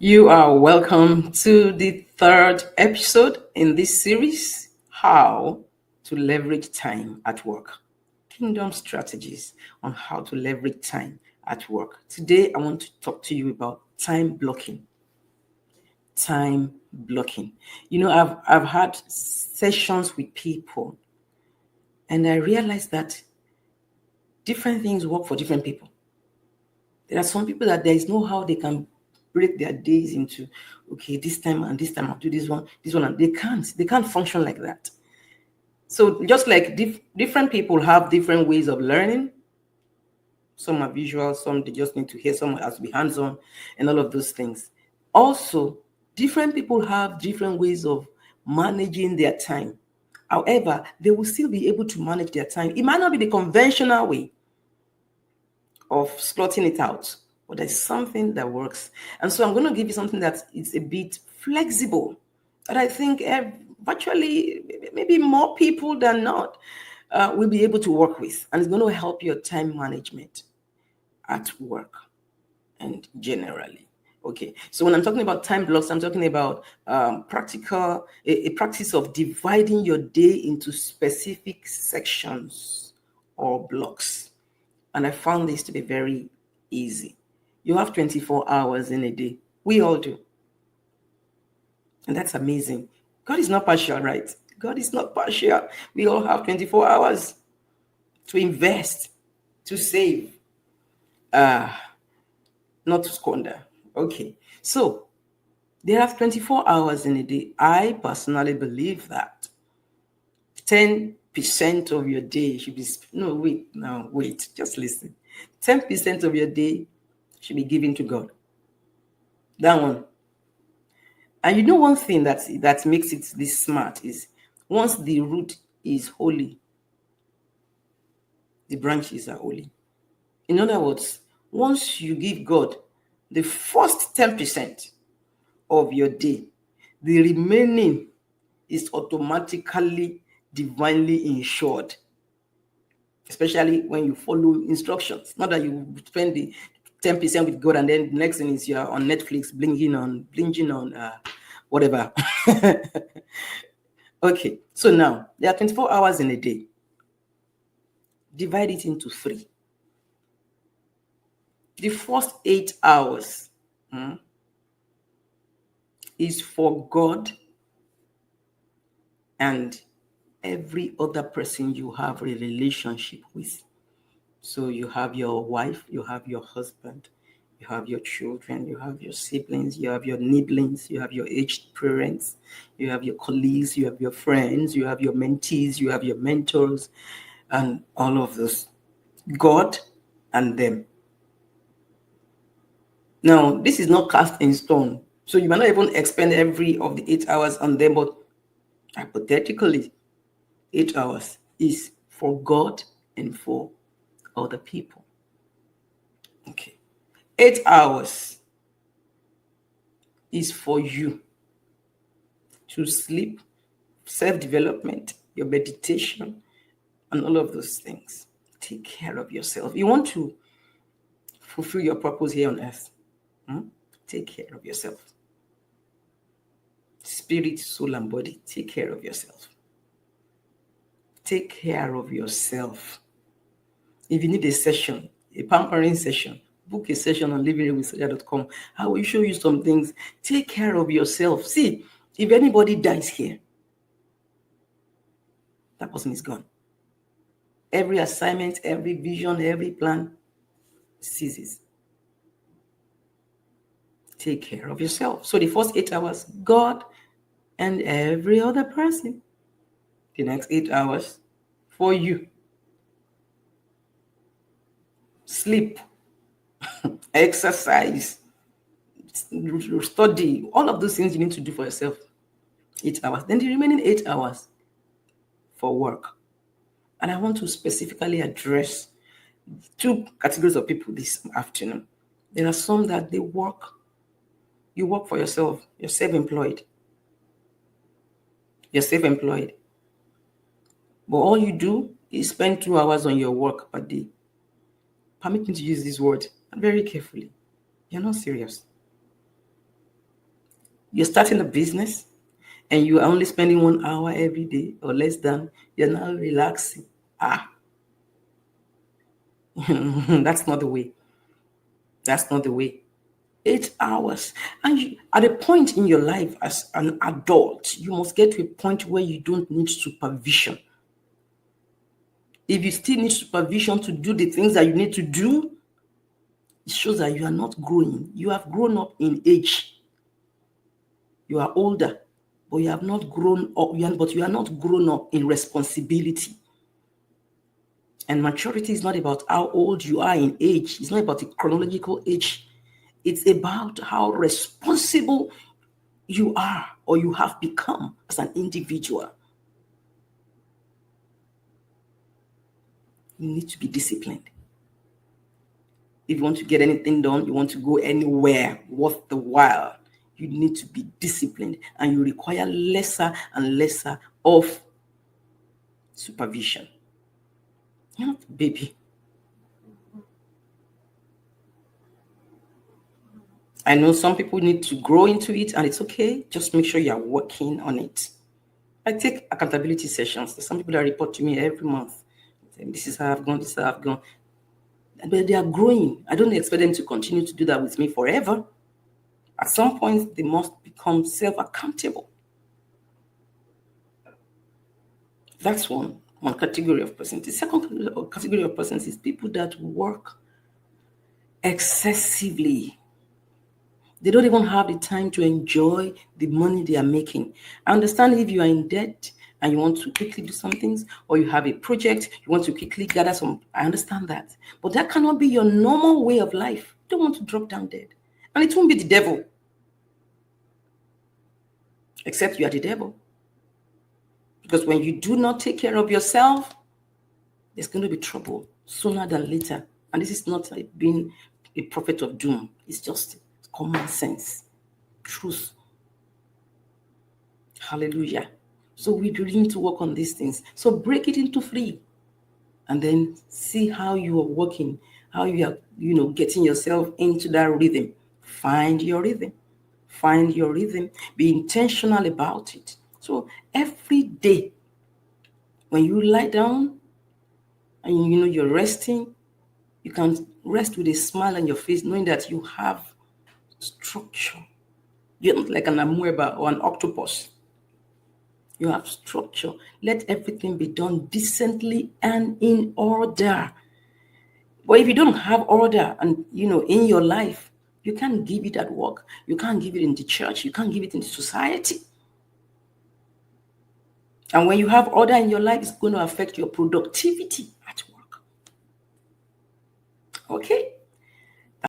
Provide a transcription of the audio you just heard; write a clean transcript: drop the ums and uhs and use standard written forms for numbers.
You are welcome to the third episode in this series, How to Leverage Time at Work. Kingdom strategies on how to leverage time at work. Today, I want to talk to you about time blocking. Time blocking. I've had sessions with people, and I realized that different things work for different people. There are some people that there is no how they can break their days into, okay, this time and this time I'll do this one, and they can't function like that. So just like different people have different ways of learning. Some are visual, some they just need to hear, some has to be hands-on, and all of those things. Also, different people have different ways of managing their time. However, they will still be able to manage their time. It might not be the conventional way of slotting it out, but there's something that works. And so I'm going to give you something that is a bit flexible, that I think virtually maybe more people than not will be able to work with, and it's going to help your time management at work and generally. Okay, so when I'm talking about time blocks, I'm talking about a practice of dividing your day into specific sections or blocks. And I found this to be very easy. You have 24 hours in a day. We all do. And that's amazing. God is not partial, right? God is not partial. We all have 24 hours to invest, to save, not to squander. Okay. So there are 24 hours in a day. I personally believe that 10% of your day should be, just listen. 10% of your day should be given to God. That one. And you know one thing that makes it this smart is once the root is holy, the branches are holy. In other words, once you give God the first 10% of your day, the remaining is automatically divinely insured, especially when you follow instructions. Not that you spend the 10% with God and then the next thing is you're on Netflix blinking on whatever. Okay, so now there are 24 hours in a day. Divide it into 3. The first 8 hours is for God and every other person you have a relationship with. So you have your wife, you have your husband, you have your children, you have your siblings, you have your nibblings, you have your aged parents, you have your colleagues, you have your friends, you have your mentees, you have your mentors, and all of those. God and them. Now, this is not cast in stone. So you might not even expend every of the 8 hours on them, but hypothetically, 8 hours is for God and for other people. Okay. 8 hours is for you to sleep, self-development, your meditation, and all of those things. Take care of yourself. You want to fulfill your purpose here on earth. Take care of yourself. Spirit, soul, and body. Take care of yourself. Take care of yourself. If you need a session, a pampering session, book a session on livingrewithsoja.com. I will show you some things. Take care of yourself. See, if anybody dies here, that person is gone. Every assignment, every vision, every plan ceases. Take care of yourself. So the first 8 hours, God and every other person. The next 8 hours for you. Sleep, exercise, study, all of those things you need to do for yourself. 8 hours. Then the remaining 8 hours for work. And I want to specifically address 2 categories of people this afternoon. There are some that you work for yourself, you're self-employed. But all you do is spend 2 hours on your work per day. Permit me to use this word very carefully. You're not serious. You're starting a business and you are only spending 1 hour every day or less than, you're now relaxing. That's not the way. That's not the way. 8 hours. And at a point in your life as an adult, you must get to a point where you don't need supervision. If you still need supervision to do the things that you need to do, it shows that you are not growing. You have grown up in age. You are older, but you have not grown up. But you are not grown up in responsibility. And maturity is not about how old you are in age. It's not about the chronological age. It's about how responsible you are or you have become as an individual. You need to be disciplined. If you want to get anything done, you want to go anywhere worth the while, you need to be disciplined, and you require lesser and lesser of supervision. Not baby. I know some people need to grow into it, and it's okay. Just make sure you're working on it. I take accountability sessions. There's some people that report to me every month. This is how I've gone, this is how I've gone. But they are growing. I don't expect them to continue to do that with me forever. At some point, they must become self-accountable. That's one category of persons. The second category of persons is people that work excessively. They don't even have the time to enjoy the money they are making. I understand if you are in debt and you want to quickly do some things, or you have a project, you want to quickly gather some, I understand that. But that cannot be your normal way of life. You don't want to drop down dead. And it won't be the devil. Except you are the devil. Because when you do not take care of yourself, there's going to be trouble sooner than later. And this is not like being a prophet of doom. It's just common sense, truth. Hallelujah. So we really need to work on these things. So break it into 3 and then see how you are working, how you are, getting yourself into that rhythm. Find your rhythm. Find your rhythm. Be intentional about it. So every day when you lie down and you're resting, you can rest with a smile on your face, knowing that you have structure. You're not like an amoeba or an octopus. You have structure. Let everything be done decently and in order. But if you don't have order and in your life, you can't give it at work. You can't give it in the church. You can't give it in the society. And when you have order in your life, it's going to affect your productivity at work. Okay?